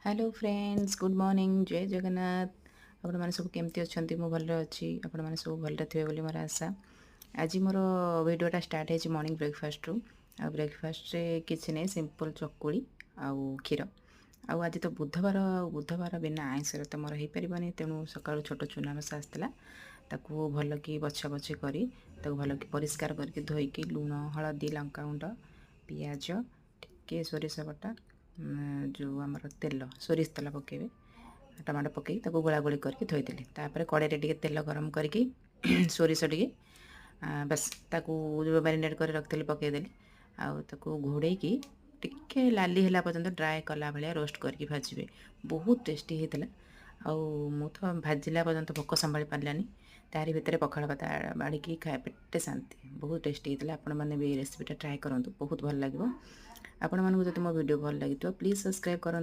Hello friends good morning जय जगन्नाथ। आपण मैंने सब केमती अच्छा मु भल अच्छी आपण मैंने सब भल थे बोली मोर आशा। आज मोर वीडियोटा स्टार्ट है मॉर्निंग ब्रेकफास्ट रू। आ ब्रेकफास्ट रे किसी नहीं सिंपल चकुड़ी आउ क्षीर। आज तो बुधवार बुधवार बिना आइंसर तो मोर हो पारे तेणु सका छोट चूना मसा आसाला ताकू भल कि बछा बछी करी भल कि परिष्कार करके धोईकी लुण हलदी लंका गुंड पियाज टिके सोरिष बटा जो आमर तेल सोरिष तेल पकेबे टमाटो पकई गोला गोली करके थोईदेली तापर कड़े टे तेल गरम करके सोरिष टे बस ताकू जो मैरिनेट कर रखी पकईदेली आउ घोड़े की टिके लाली है पर्यंत ड्राए कला भाया रोस्ट करके भाजबे बहुत टेस्टी होता। मु तो भाजिला पर्यंत भोक संभाली पारानी तारी भितर पखाड़ भात बाड़ी खाए पेटे शांति बहुत टेस्टी होता। आपण मैंने भी रेसिपीटा ट्राए करूँ बहुत भल लगे। आपण मानक जब मो वीडियो भल लगी प्लीज सब्सक्राइब करूँ।